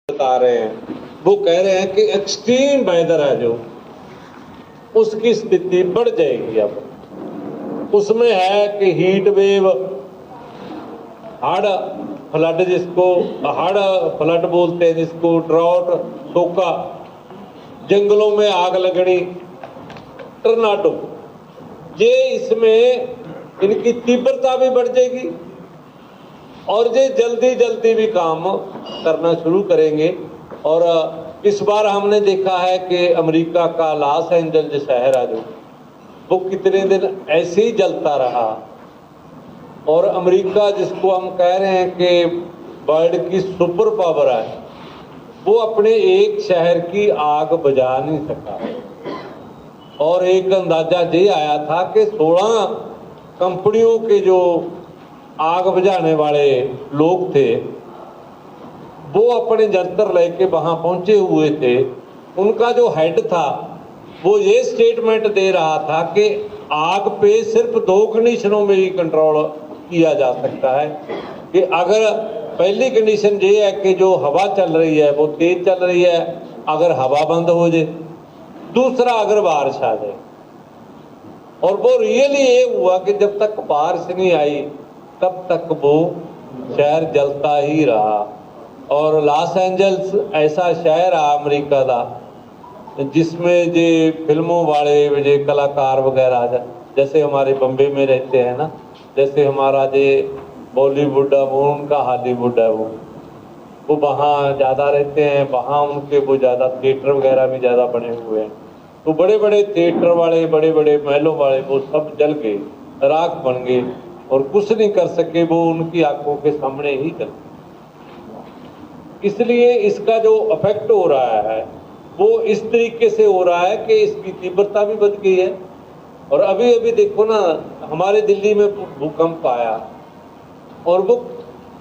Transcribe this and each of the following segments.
बता रहे हैं, वो कह रहे हैं कि एक्सट्रीम वेदर है जो, उसकी स्थिति बढ़ जाएगी। अब उसमें है कि हीट वेव, हार्ड फ्लड, जिसको हार्ड फ्लड बोलते हैं, जिसको ड्रॉट, सूखा, जंगलों में आग लगनी, टर्नाडो, ये इसमें इनकी तीव्रता भी बढ़ जाएगी और ये जल्दी जल्दी भी काम करना शुरू करेंगे। और इस बार हमने देखा है कि अमेरिका का लॉस एंजल्स शहर है जो, वो कितने दिन ऐसे ही जलता रहा। और अमेरिका, जिसको हम कह रहे हैं कि वर्ल्ड की सुपर पावर है, वो अपने एक शहर की आग बुझा नहीं सका। और एक अंदाजा ये आया था कि 16 कंपनियों के जो आग बुझाने वाले लोग थे, वो अपने यंत्र लेके वहां पहुंचे हुए थे। उनका जो हेड था वो ये स्टेटमेंट दे रहा था कि आग पे सिर्फ 2 कंडीशनों में ही कंट्रोल किया जा सकता है। कि अगर पहली कंडीशन ये है कि जो हवा चल रही है वो तेज चल रही है, अगर हवा बंद हो जाए। दूसरा, अगर बारिश आ जाए। और वो रियली ये हुआ कि जब तक बारिश नहीं आई तब तक वो शहर जलता ही रहा। और लॉस एंजल्स ऐसा शहर है अमेरिका का, जिसमें जे फिल्मों वाले जे कलाकार वगैरह, जैसे हमारे बम्बे में रहते हैं ना, जैसे हमारा जे बॉलीवुड है वो उनका हॉलीवुड है, वो वहाँ ज़्यादा रहते हैं। वहाँ उनके वो ज़्यादा थिएटर वगैरह भी ज़्यादा बने हुए हैं। तो बड़े बड़े थिएटर वाले, बड़े बड़े महलों वाले, वो सब जल गए, राख बन गए और कुछ नहीं कर सके। वो उनकी आंखों के सामने ही जल गए। इसलिए इसका जो इफेक्ट हो रहा है वो इस तरीके से हो रहा है कि इसकी तीव्रता भी बढ़ गई है। और अभी अभी देखो ना, हमारे दिल्ली में भूकंप आया, और वो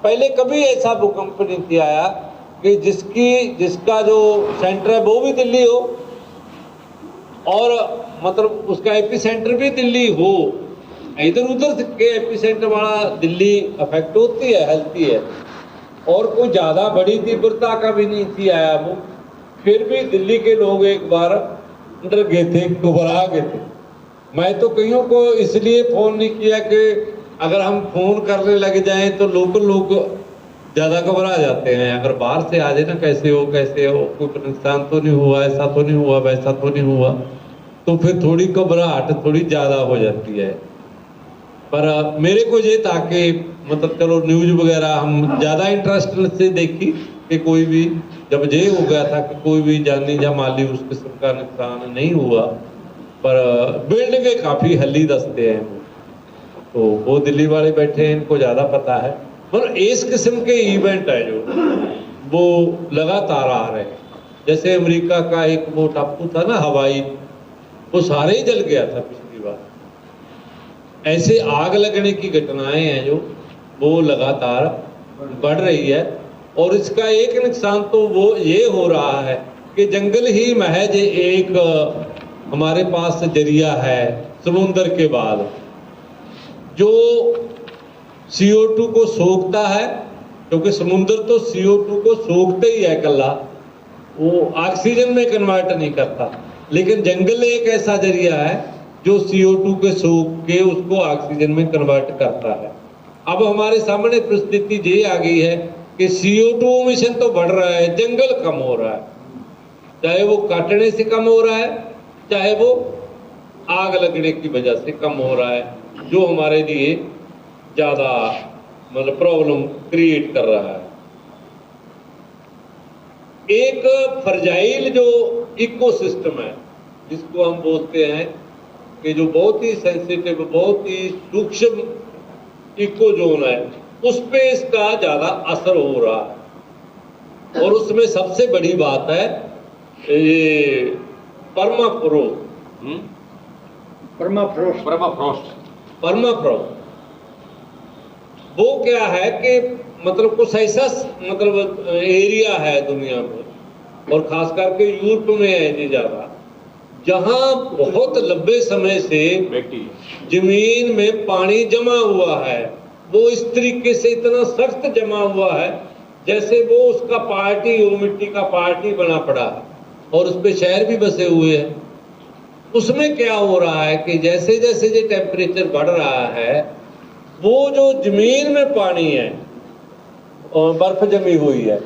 पहले कभी ऐसा भूकंप नहीं आया कि जिसका जो सेंटर है वो भी दिल्ली हो और मतलब उसका एपिसेंटर भी दिल्ली हो। इधर उधर के एपिसेंटर वाला दिल्ली अफेक्ट होती है, हिलती है। और कोई ज्यादा बड़ी तीव्रता का भी नहीं थी आया वो, फिर भी दिल्ली के लोग एक बार डर गए थे, घबरा गए थे। मैं तो कईयों को इसलिए फोन नहीं किया कि अगर हम फोन करने लग जाएं तो लोकल लोग ज्यादा घबरा जाते हैं। अगर बाहर से आ जाए ना, कैसे हो कोई नुकसान तो नहीं हुआ, ऐसा तो नहीं हुआ, वैसा तो नहीं हुआ, तो फिर थोड़ी घबराहट थोड़ी ज्यादा हो जाती है। पर मेरे को ये था कि मतलब चलो न्यूज वगैरह हम ज्यादा इंटरेस्ट से देखी कि कोई भी, जब ये हो गया था कि कोई भी जानी या माली उस किस्म का नुकसान नहीं हुआ। पर बिल्डिंगें काफी हल्ली दसते हैं, तो वो दिल्ली वाले बैठे हैं, इनको ज्यादा पता है। पर इस किस्म के इवेंट है जो वो लगातार आ रहे हैं। जैसे अमेरिका का एक वो टापू था ना हवाई, वो सारे ही जल गया था पिछली बार। ऐसे आग लगने की घटनाएं हैं जो वो लगातार बढ़ रही है। और इसका एक नुकसान तो वो ये हो रहा है कि जंगल ही महज एक हमारे पास जरिया है समुद्र के बाद, जो CO2 को सोखता है। क्योंकि समुद्र तो CO2 को सोखते ही है कल्ला, वो ऑक्सीजन में कन्वर्ट नहीं करता। लेकिन जंगल एक ऐसा जरिया है जो CO2 के सोख के उसको ऑक्सीजन में कन्वर्ट करता है। अब हमारे सामने परिस्थिति ये आ गई है कि CO2 एमिशन तो बढ़ रहा है, जंगल कम हो रहा है। चाहे वो काटने से कम हो रहा है, चाहे वो आग लगने की वजह से कम हो रहा है, जो हमारे लिए ज्यादा मतलब प्रॉब्लम क्रिएट कर रहा है। एक फ्रजाइल जो इकोसिस्टम है, जिसको हम बोलते हैं कि जो बहुत ही सेंसिटिव, बहुत ही सूक्ष्म इको जोन है, उस पे इसका ज्यादा असर हो रहा है। और उसमें सबसे बड़ी बात है ये परमाफ्रोस्ट। वो क्या है कि मतलब कुछ ऐसा मतलब एरिया है दुनिया में, और खास करके यूरोप में है ये ज्यादा, जहां बहुत लंबे समय से जमीन में पानी जमा हुआ है। वो इस तरीके से इतना सख्त जमा हुआ है जैसे वो उसका पार्टी, वो मिट्टी का पार्टी बना पड़ा और उस पे शहर भी बसे हुए हैं। उसमें क्या हो रहा है कि जैसे जैसे ये टेम्परेचर बढ़ रहा है, वो जो जमीन में पानी है और बर्फ जमी हुई है,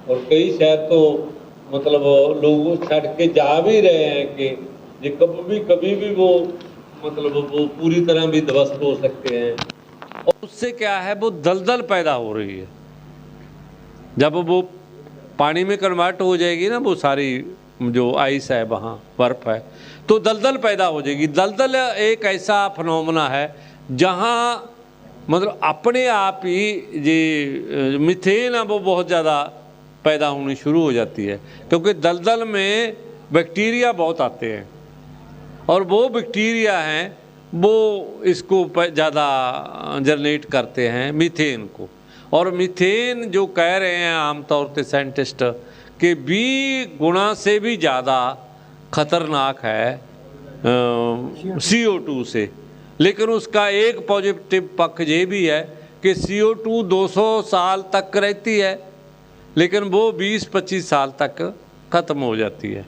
और कई शहर तो मतलब लोग छड़ के जा भी रहे हैं कि ये कभी भी वो मतलब वो पूरी तरह भी ध्वस्त हो सकते हैं। और उससे क्या है, वो दलदल पैदा हो रही है। जब वो पानी में कन्वर्ट हो जाएगी ना, वो सारी जो आइस है, वहाँ बर्फ है, तो दलदल पैदा हो जाएगी। दलदल एक ऐसा फिनोमेना है जहाँ मतलब अपने आप ही ये मीथेन है वो बहुत ज़्यादा पैदा होनी शुरू हो जाती है, क्योंकि दलदल में बैक्टीरिया बहुत आते हैं और वो बैक्टीरिया हैं वो इसको ज़्यादा जनरेट करते हैं मीथेन को। और मीथेन जो कह रहे हैं आमतौर पे साइंटिस्ट कि 20 गुना से भी ज़्यादा खतरनाक है CO2 से। लेकिन उसका एक पॉजिटिव पक्ष ये भी है कि CO2 200 साल तक रहती है, लेकिन वो 20-25 साल तक ख़त्म हो जाती है।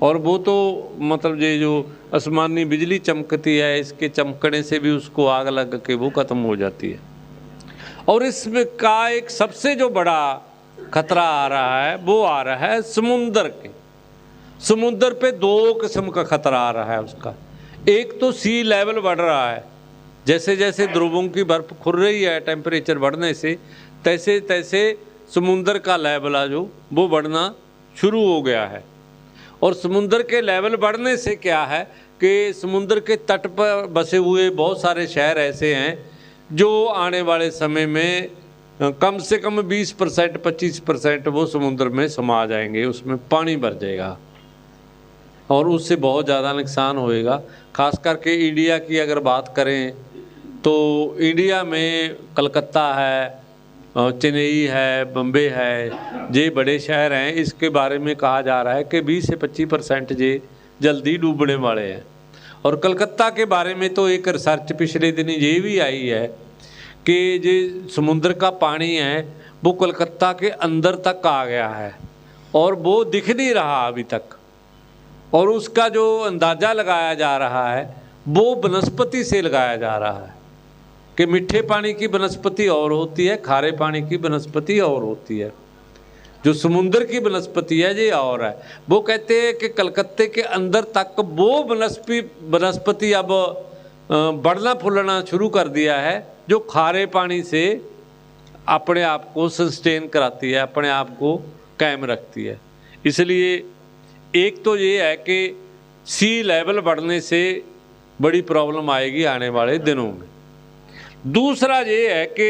और वो तो मतलब ये जो आसमानी बिजली चमकती है, इसके चमकने से भी उसको आग लग के वो ख़त्म हो जाती है। और इसमें का एक सबसे जो बड़ा खतरा आ रहा है, वो आ रहा है समुंदर के। समुंदर पे 2 किस्म का खतरा आ रहा है उसका। एक तो सी लेवल बढ़ रहा है, जैसे जैसे ध्रुवों की बर्फ खुल रही है टेम्परेचर बढ़ने से, तैसे तैसे समुंदर का लेवल है जो वो बढ़ना शुरू हो गया है। और समुंदर के लेवल बढ़ने से क्या है कि समुंदर के तट पर बसे हुए बहुत सारे शहर ऐसे हैं जो आने वाले समय में कम से कम 20% 25% वो समुद्र में समा जाएंगे, उसमें पानी भर जाएगा और उससे बहुत ज़्यादा नुकसान होएगा। ख़ास करके इंडिया की अगर बात करें तो इंडिया में कलकत्ता है, चेन्नई है, बम्बे है, ये बड़े शहर हैं। इसके बारे में कहा जा रहा है कि 20 से 25% ये जल्दी डूबने वाले हैं। और कलकत्ता के बारे में तो एक रिसर्च पिछले दिन ये भी आई है कि ये समुद्र का पानी है वो कलकत्ता के अंदर तक आ गया है और वो दिख नहीं रहा अभी तक। और उसका जो अंदाज़ा लगाया जा रहा है वो वनस्पति से लगाया जा रहा है कि मीठे पानी की वनस्पति और होती है, खारे पानी की वनस्पति और होती है, जो समुद्र की वनस्पति है ये और है। वो कहते हैं कि कलकत्ते के अंदर तक वो वनस्पति अब बढ़ना फूलना शुरू कर दिया है जो खारे पानी से अपने आप को सस्टेन कराती है, अपने आप को कायम रखती है। इसलिए एक तो ये है कि सी लेवल बढ़ने से बड़ी प्रॉब्लम आएगी आने वाले दिनों में। दूसरा ये है कि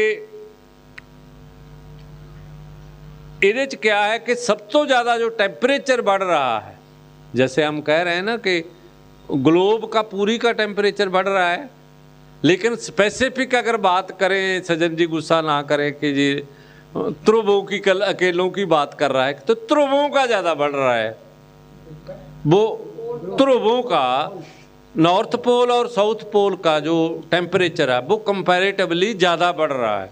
ਇਹਦੇ ਚ क्या है कि सब तो ज़्यादा जो टेम्परेचर बढ़ रहा है, जैसे हम कह रहे हैं ना कि ग्लोब का पूरी का टेम्परेचर बढ़ रहा है, लेकिन स्पेसिफिक अगर बात करें, सज्जन जी गुस्सा ना करें कि जी ध्रुवों की कल अकेलों की बात कर रहा है, तो ध्रुवों का ज़्यादा बढ़ रहा है। वो ध्रुवों का नॉर्थ पोल और साउथ पोल का जो टेम्परेचर है वो कंपैरेटिवली ज़्यादा बढ़ रहा है।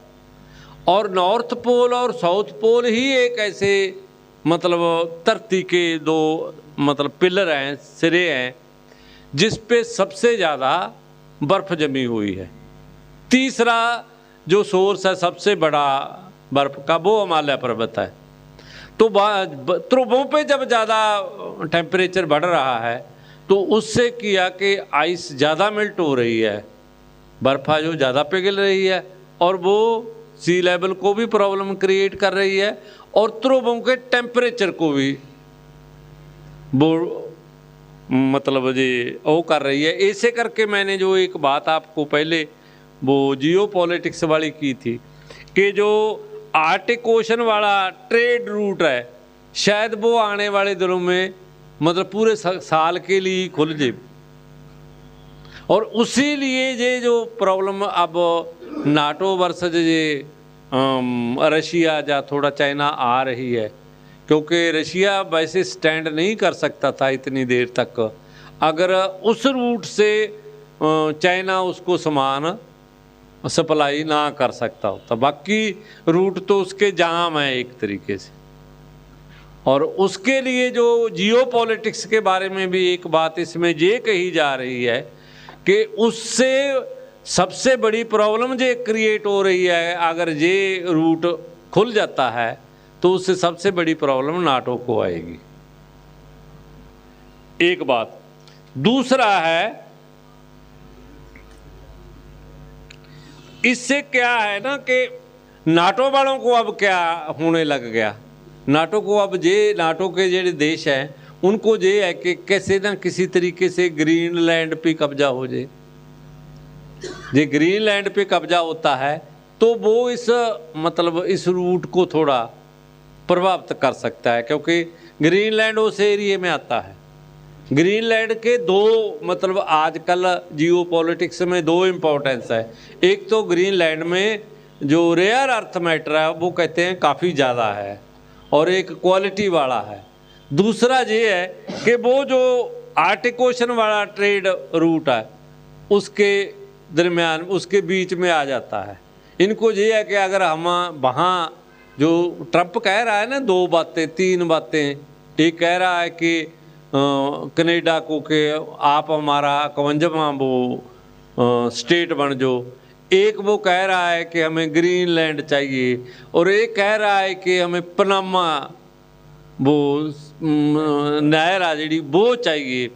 और नॉर्थ पोल और साउथ पोल ही एक ऐसे मतलब धरती के 2 मतलब पिलर हैं, सिरे हैं, जिस पे सबसे ज़्यादा बर्फ़ जमी हुई है। तीसरा जो सोर्स है सबसे बड़ा बर्फ़ का वो हिमालय पर्वत है। तो ध्रुवों पे जब ज़्यादा टेम्परेचर बढ़ रहा है तो उससे किया कि आइस ज़्यादा मेल्ट हो रही है, बर्फ़ा जो ज़्यादा पिघल रही है और वो सी लेवल को भी प्रॉब्लम क्रिएट कर रही है और ध्रुवों के टेम्परेचर को भी वो मतलब जी वो कर रही है। ऐसे करके मैंने जो एक बात आपको पहले वो जियो पॉलिटिक्स वाली की थी कि जो आर्टिक ओशन वाला ट्रेड रूट है शायद वो आने वाले दिनों में मतलब पूरे साल के लिए खुल जाए। और उसी लिए ये जो प्रॉब्लम अब नाटो वर्सेस ये रशिया या थोड़ा चाइना आ रही है, क्योंकि रशिया वैसे स्टैंड नहीं कर सकता था इतनी देर तक अगर उस रूट से चाइना उसको सामान सप्लाई ना कर सकता होता। बाकी रूट तो उसके जाम है एक तरीके से। और उसके लिए जो जियो पॉलिटिक्स के बारे में भी एक बात इसमें ये कही जा रही है कि उससे सबसे बड़ी प्रॉब्लम ये क्रिएट हो रही है, अगर ये रूट खुल जाता है तो उससे सबसे बड़ी प्रॉब्लम नाटो को आएगी, एक बात। दूसरा है, इससे क्या है ना कि नाटो वालों को अब क्या होने लग गया, नाटो को अब ये नाटो के जो देश हैं उनको ये है कि कैसे ना किसी तरीके से ग्रीनलैंड पे कब्जा हो जाए। ये ग्रीनलैंड पे कब्जा होता है तो वो इस मतलब इस रूट को थोड़ा प्रभावित कर सकता है, क्योंकि ग्रीनलैंड उस एरिया में आता है। ग्रीनलैंड के दो मतलब आजकल जियो पॉलिटिक्स में दो इम्पोर्टेंस है। एक तो ग्रीनलैंड में जो रेयर अर्थ मैटर है वो कहते हैं काफ़ी ज़्यादा है और एक क्वालिटी वाला है। दूसरा ये है कि वो जो आर्टिक ओशन वाला ट्रेड रूट है उसके दरमियान उसके बीच में आ जाता है। इनको ये है कि अगर हम वहाँ जो ट्रंप कह रहा है ना, दो बातें तीन बातें, एक कह रहा है कि कनाडा को कि आप हमारा 51वां वो स्टेट बन जाओ, एक वो कह रहा है कि हमें ग्रीनलैंड चाहिए, और एक कह रहा है कि हमें पनामा वो नहर आ जी वो चाहिए।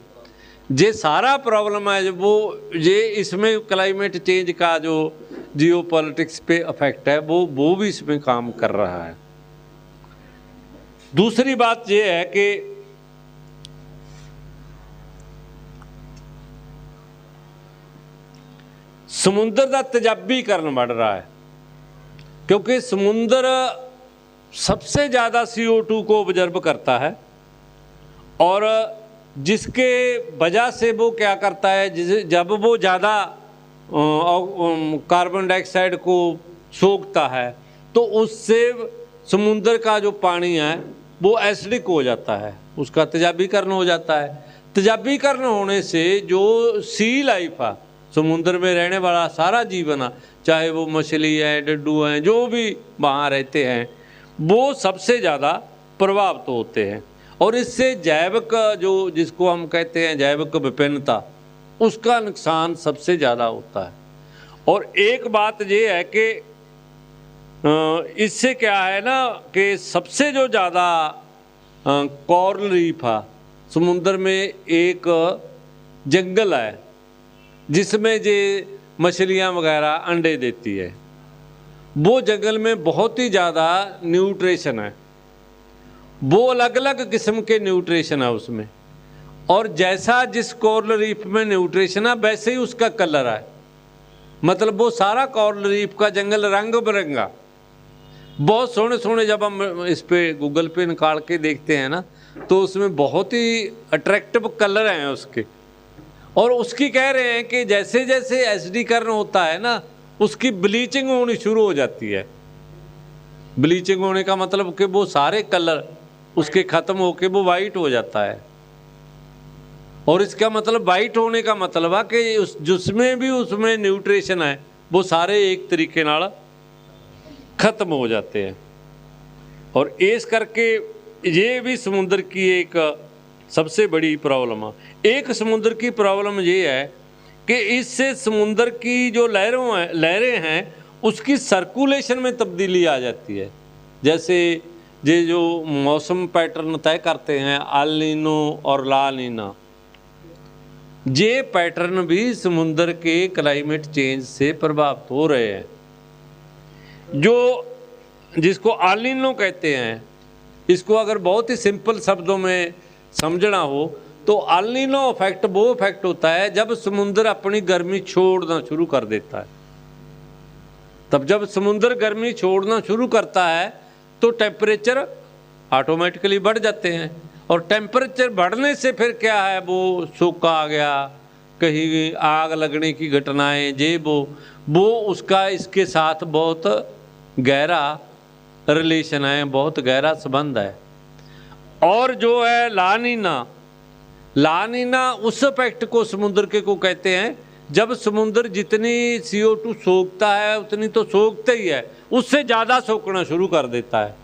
ये सारा प्रॉब्लम है वो ये इसमें क्लाइमेट चेंज का जो जियो पॉलिटिक्स पे इफेक्ट है वो भी इसमें काम कर रहा है। दूसरी बात ये है कि समुद्र का तेजाबीकरण बढ़ रहा है, क्योंकि समुद्र सबसे ज़्यादा CO2 को ऑब्जर्व करता है और जिसके वजह से वो क्या करता है, जब वो ज़्यादा कार्बन डाइऑक्साइड को सोखता है तो उससे समुद्र का जो पानी है वो एसिडिक हो जाता है, उसका तेजाबीकरण हो जाता है। तेजाबीकरण होने से जो सी लाइफ है, समुद्र में रहने वाला सारा जीवन है, चाहे वो मछली है, डड्डू हैं, जो भी वहाँ रहते हैं, वो सबसे ज़्यादा प्रभावित होते हैं। और इससे जैविक जो जिसको हम कहते हैं जैविक विभिन्नता, उसका नुकसान सबसे ज़्यादा होता है। और एक बात ये है कि इससे क्या है ना कि सबसे जो ज़्यादा कोरल रीफ है समुद्र में, एक जंगल है जिसमें ये मछलियाँ वगैरह अंडे देती है, वो जंगल में बहुत ही ज़्यादा न्यूट्रिशन है, वो अलग अलग किस्म के न्यूट्रिशन है उसमें। और जैसा जिस कोरल रीफ में न्यूट्रिशन है वैसे ही उसका कलर है, मतलब वो सारा कोरल रीफ का जंगल रंग बिरंगा, बहुत सोहने सोहने। जब हम इस पे गूगल पे निकाल के देखते हैं ना तो उसमें बहुत ही अट्रैक्टिव कलर हैं उसके। और उसकी कह रहे हैं कि जैसे जैसे एसिडीकरण होता है ना उसकी ब्लीचिंग होनी शुरू हो जाती है। ब्लीचिंग होने का मतलब कि वो सारे कलर उसके ख़त्म होके वो वाइट हो जाता है। और इसका मतलब वाइट होने का मतलब है कि उस जिसमें भी उसमें न्यूट्रिशन है वो सारे एक तरीके नाल खत्म हो जाते हैं। और इस करके ये भी समुद्र की एक सबसे बड़ी प्रॉब्लम है। एक समुद्र की प्रॉब्लम ये है कि इससे समुद्र की जो लहरें हैं उसकी सर्कुलेशन में तब्दीली आ जाती है। जैसे ये जो मौसम पैटर्न तय करते हैं एल नीनो और ला नीना, ये पैटर्न भी समुद्र के क्लाइमेट चेंज से प्रभावित हो रहे हैं। जो जिसको एल नीनो कहते हैं, इसको अगर बहुत ही सिंपल शब्दों में समझना हो तो एल नीनो इफेक्ट वो इफेक्ट होता है जब समुद्र अपनी गर्मी छोड़ना शुरू कर देता है। तब जब समुद्र गर्मी छोड़ना शुरू करता है तो टेम्परेचर ऑटोमेटिकली बढ़ जाते हैं। और टेम्परेचर बढ़ने से फिर क्या है, वो सूखा आ गया, कहीं आग लगने की घटनाएं, वो उसका इसके साथ बहुत गहरा रिलेशन है, बहुत गहरा संबंध है। और जो है ला नीना, ला नीना उस इफेक्ट को समुद्र के को कहते हैं जब समुद्र जितनी CO2 सोखता है उतनी तो सोखता ही है, उससे ज़्यादा सोखना शुरू कर देता है।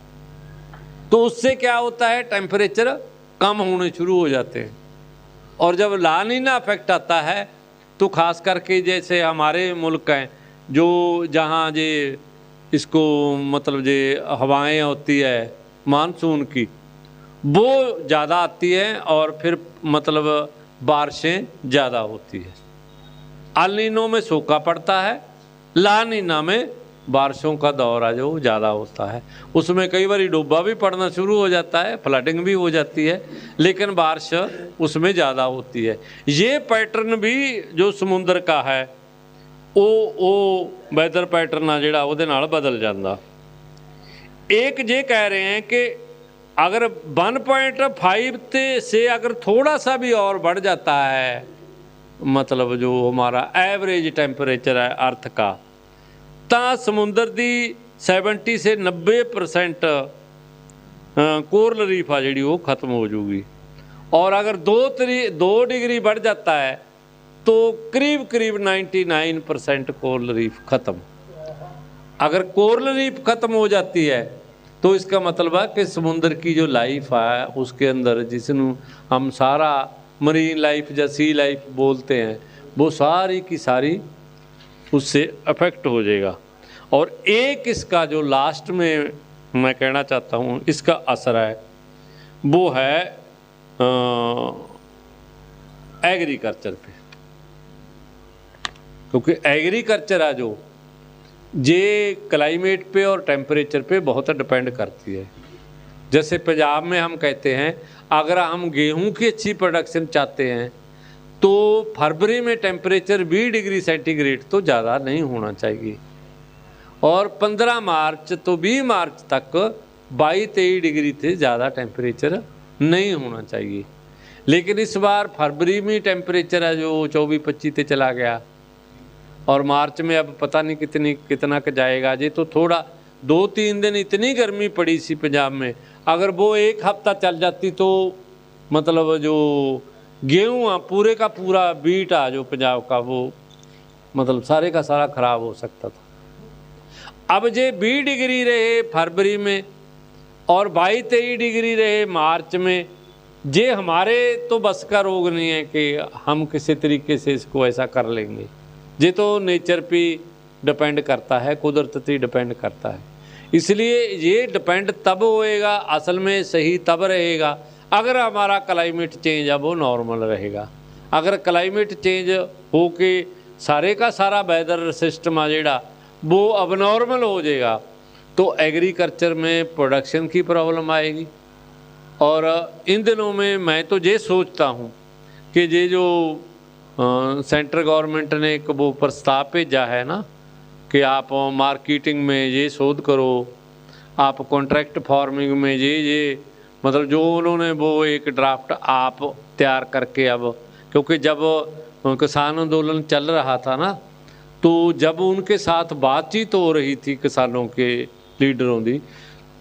तो उससे क्या होता है, टेम्परेचर कम होने शुरू हो जाते हैं। और जब ला नीना इफेक्ट आता है तो खास करके जैसे हमारे मुल्क हैं जो जहाँ जे इसको मतलब जे हवाएं होती है मानसून की वो ज़्यादा आती है और फिर मतलब बारिशें ज़्यादा होती है। अल नीनो में सूखा पड़ता है, ला नीना में बारिशों का दौर जो ज़्यादा होता है, उसमें कई बार डूबा भी पड़ना शुरू हो जाता है, फ्लडिंग भी हो जाती है, लेकिन बारिश उसमें ज़्यादा होती है। ये पैटर्न भी जो समुद्र का है वो वैदर पैटर्न आ जिहड़ा उहदे नाल बदल जाता। एक ये कह रहे हैं कि अगर 1.5 से अगर थोड़ा सा भी और बढ़ जाता है, मतलब जो हमारा एवरेज टेम्परेचर है अर्थ का, तो समुद्र की 70 से 90% कोरल रीफ आ जी वो खत्म हो जाऊगी। और अगर 2 डिग्री बढ़ जाता है तो करीब करीब 99% कोरल रीफ खत्म। अगर कोरल रीफ खत्म हो जाती है तो इसका मतलब है कि समुद्र की जो लाइफ है उसके अंदर जिसनों हम सारा मरीन लाइफ या सी लाइफ बोलते हैं वो सारी की सारी उससे अफेक्ट हो जाएगा। और एक इसका जो लास्ट में मैं कहना चाहता हूँ इसका असर है वो है एग्रीकल्चर पे, क्योंकि एग्रीकल्चर है जो ये क्लाइमेट पे और टेम्परेचर पे बहुत डिपेंड करती है। जैसे पंजाब में हम कहते हैं अगर हम गेहूं की अच्छी प्रोडक्शन चाहते हैं तो फरवरी में टेम्परेचर 20 डिग्री सेंटीग्रेड तो ज़्यादा नहीं होना चाहिए, और 15 मार्च तो 20 मार्च तक 22-23 डिग्री से ज़्यादा टेम्परेचर नहीं होना चाहिए। लेकिन इस बार फरवरी में टेम्परेचर है जो 24-25 से चला गया, और मार्च में अब पता नहीं कितना का जाएगा। जी तो थोड़ा 2-3 दिन इतनी गर्मी पड़ी सी पंजाब में, अगर वो एक हफ्ता चल जाती तो मतलब जो गेहूँ आ पूरे का पूरा बीट आ जो पंजाब का वो मतलब सारे का सारा ख़राब हो सकता था। अब जे 20 डिग्री रहे फरवरी में और 22-23 डिग्री रहे मार्च में, जे हमारे तो बस का रोग नहीं है कि हम किसी तरीके से इसको ऐसा कर लेंगे। ये तो नेचर पे डिपेंड करता है, कुदरत पे डिपेंड करता है। इसलिए ये डिपेंड तब होएगा, असल में सही तब रहेगा अगर हमारा क्लाइमेट चेंज है वो नॉर्मल रहेगा। अगर क्लाइमेट चेंज हो के सारे का सारा वेदर सिस्टम आ जेड़ा वो अब नॉर्मल हो जाएगा तो एग्रीकल्चर में प्रोडक्शन की प्रॉब्लम आएगी। और इन दिनों में मैं तो ये सोचता हूँ कि ये जो सेंट्रल गवर्नमेंट ने एक वो प्रस्ताव भेजा है ना कि आप मार्केटिंग में ये शोध करो, आप कॉन्ट्रैक्ट फार्मिंग में ये मतलब जो उन्होंने वो एक ड्राफ्ट आप तैयार करके, अब क्योंकि जब किसान आंदोलन चल रहा था ना तो जब उनके साथ बातचीत हो रही थी किसानों के लीडरों की,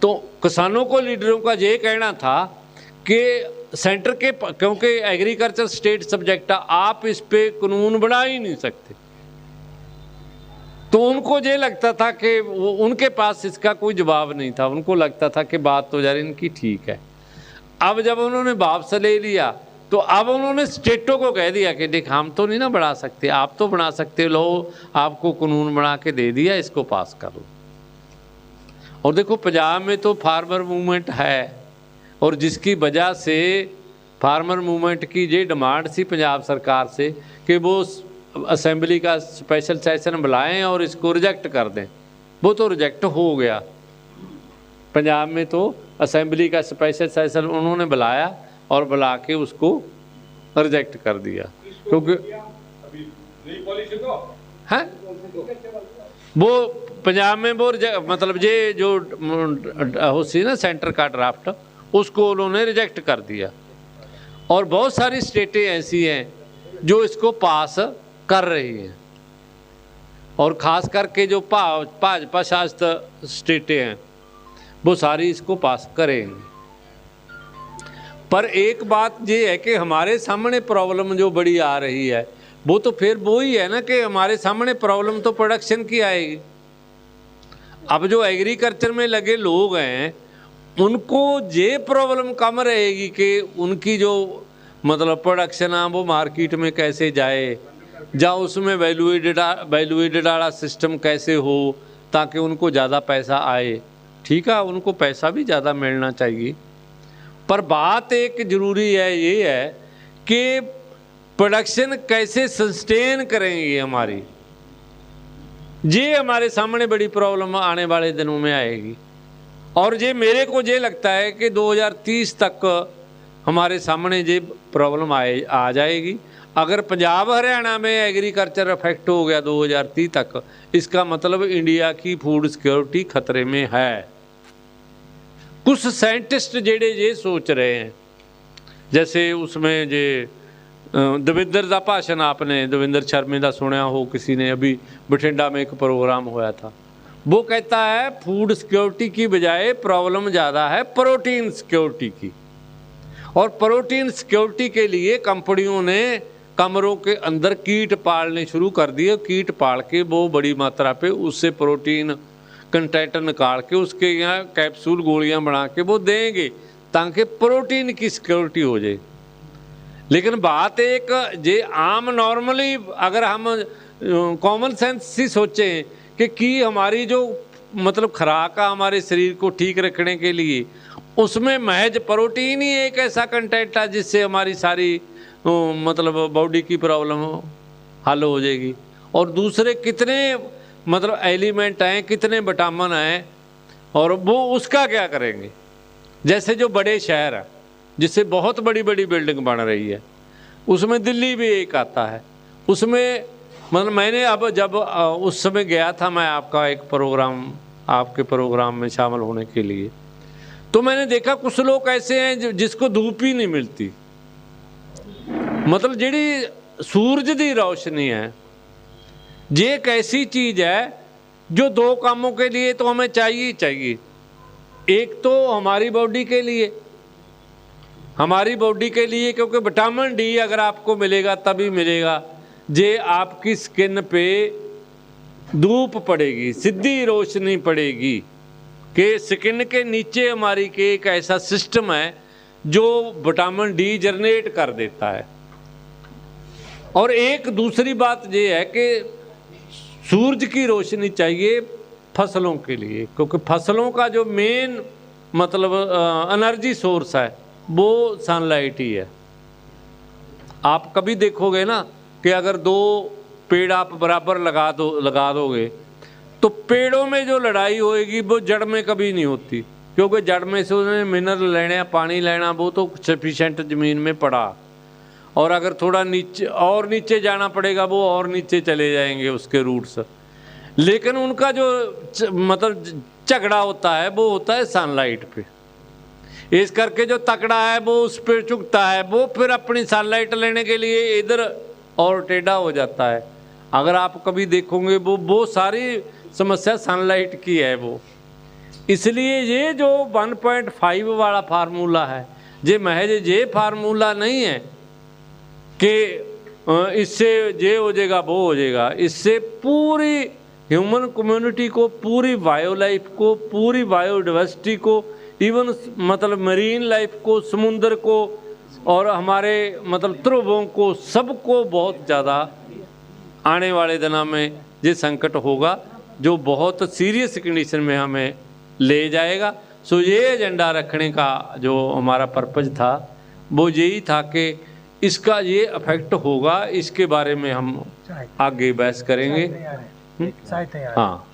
तो किसानों को लीडरों का ये कहना था कि सेंटर के, क्योंकि एग्रीकल्चर स्टेट सब्जेक्ट है, आप इस पे कानून बना ही नहीं सकते, तो उनको ये लगता था कि उनके पास इसका कोई जवाब नहीं था। उनको लगता था कि बात तो यार इनकी ठीक है। अब जब उन्होंने वापस ले लिया तो अब उन्होंने स्टेटों को कह दिया कि देख हम तो नहीं ना बना सकते, आप तो बना सकते, लो आपको कानून बना के दे दिया, इसको पास कर लो। और देखो पंजाब में तो फार्मर मूवमेंट है, और जिसकी वजह से फार्मर मूवमेंट की ये डिमांड थी पंजाब सरकार से कि वो असेंबली का स्पेशल सेशन बुलाएं और इसको रिजेक्ट कर दें। वो तो रिजेक्ट हो गया। पंजाब में तो असेंबली का स्पेशल सेशन उन्होंने बुलाया और बुला के उसको रिजेक्ट कर दिया, क्योंकि है वो पंजाब में वो मतलब ये जो हो सी ना सेंटर का ड्राफ्ट उसको उन्होंने रिजेक्ट कर दिया। और बहुत सारी स्टेटें ऐसी हैं जो इसको पास कर रही हैं, और ख़ास करके जो भाजपा शासित स्टेटें हैं वो सारी इसको पास करेंगी। पर एक बात ये है कि हमारे सामने प्रॉब्लम जो बड़ी आ रही है वो तो फिर वो ही है ना कि हमारे सामने प्रॉब्लम तो प्रोडक्शन की आएगी। अब जो एग्रीकल्चर में लगे लोग हैं उनको ये प्रॉब्लम कम रहेगी कि उनकी जो मतलब प्रोडक्शन है वो मार्केट में कैसे जाए, या उसमें वैल्यू एडेड वाला सिस्टम कैसे हो ताकि उनको ज़्यादा पैसा आए। ठीक है, उनको पैसा भी ज़्यादा मिलना चाहिए, पर बात एक ज़रूरी है ये है कि प्रोडक्शन कैसे सस्टेन करेंगे हमारी, ये हमारे सामने बड़ी प्रॉब्लम आने वाले दिनों में आएगी। और ये मेरे को ये लगता है कि 2030 तक हमारे सामने ये प्रॉब्लम आ जाएगी। अगर पंजाब हरियाणा में एग्रीकल्चर अफेक्ट हो गया 2030 तक, इसका मतलब इंडिया की फूड सिक्योरिटी खतरे में है। कुछ साइंटिस्ट जेड़े ये सोच रहे हैं, जैसे उसमें जे दविंदर का भाषण आपने दविंदर शर्मे का सुनया हो किसी ने, अभी बठिंडा में एक प्रोग्राम होया था, वो कहता है फूड सिक्योरिटी की बजाय प्रॉब्लम ज़्यादा है प्रोटीन सिक्योरिटी की। और प्रोटीन सिक्योरिटी के लिए कंपनियों ने कमरों के अंदर कीट पालने शुरू कर दिए, कीट पाल के वो बड़ी मात्रा पे उससे प्रोटीन कंटेंट निकाल के उसके यहाँ कैप्सूल गोलियां बना के वो देंगे ताकि प्रोटीन की सिक्योरिटी हो जाए। लेकिन बात एक जे आम नॉर्मली अगर हम कॉमन सेंस से सोचें कि हमारी जो मतलब खुराक है हमारे शरीर को ठीक रखने के लिए, उसमें महज प्रोटीन ही एक ऐसा कंटेंट है जिससे हमारी सारी मतलब बॉडी की प्रॉब्लम हल हो जाएगी। और दूसरे कितने मतलब एलिमेंट हैं, कितने विटामिन हैं, और वो उसका क्या करेंगे। जैसे जो बड़े शहर हैं जिससे बहुत बड़ी बड़ी बिल्डिंग बन रही है, उसमें दिल्ली भी एक आता है, उसमें मतलब मैंने अब जब उस समय गया था मैं आपका एक प्रोग्राम आपके प्रोग्राम में शामिल होने के लिए, तो मैंने देखा कुछ लोग ऐसे हैं जिसको धूप ही नहीं मिलती। मतलब जिहड़ी सूरज की रोशनी है ये एक ऐसी चीज़ है जो दो कामों के लिए तो हमें चाहिए ही चाहिए। एक तो हमारी बॉडी के लिए, क्योंकि विटामिन डी अगर आपको मिलेगा तभी मिलेगा जे आपकी स्किन पे धूप पड़ेगी, सीधी रोशनी पड़ेगी कि स्किन के नीचे हमारी के एक ऐसा सिस्टम है जो विटामिन डी जनरेट कर देता है। और एक दूसरी बात ये है कि सूरज की रोशनी चाहिए फसलों के लिए, क्योंकि फसलों का जो मेन मतलब एनर्जी सोर्स है वो सनलाइट ही है। आप कभी देखोगे ना कि अगर दो पेड़ आप बराबर लगा दोगे तो पेड़ों में जो लड़ाई होएगी वो जड़ में कभी नहीं होती, क्योंकि जड़ में से उन्हें मिनरल लेना, पानी लेना, वो तो सफिशेंट ज़मीन में पड़ा। और अगर थोड़ा नीचे जाना पड़ेगा वो और नीचे चले जाएंगे उसके रूट्स। लेकिन उनका जो मतलब झगड़ा होता है वो होता है सनलाइट पे। इस करके जो तकड़ा है वो उस पर चुकता है, वो फिर अपनी सनलाइट लेने के लिए इधर और टेढ़ा हो जाता है। अगर आप कभी देखोगे वो सारी समस्या सनलाइट की है वो। इसलिए ये जो 1.5 वाला फार्मूला है, ये महज ये फार्मूला नहीं है कि इससे ये हो जाएगा वो हो जाएगा। इससे पूरी ह्यूमन कम्युनिटी को, पूरी बायो लाइफ को, पूरी बायोडाइवर्सिटी को, इवन मतलब मरीन लाइफ को, समुद्र को, और हमारे मतलब ध्रुवों को, सबको बहुत ज़्यादा आने वाले दिनों में ये संकट होगा जो बहुत सीरियस कंडीशन में हमें ले जाएगा। सो ये एजेंडा रखने का जो हमारा पर्पज़ था वो यही था कि इसका ये इफेक्ट होगा, इसके बारे में हम आगे बहस करेंगे। हाँ।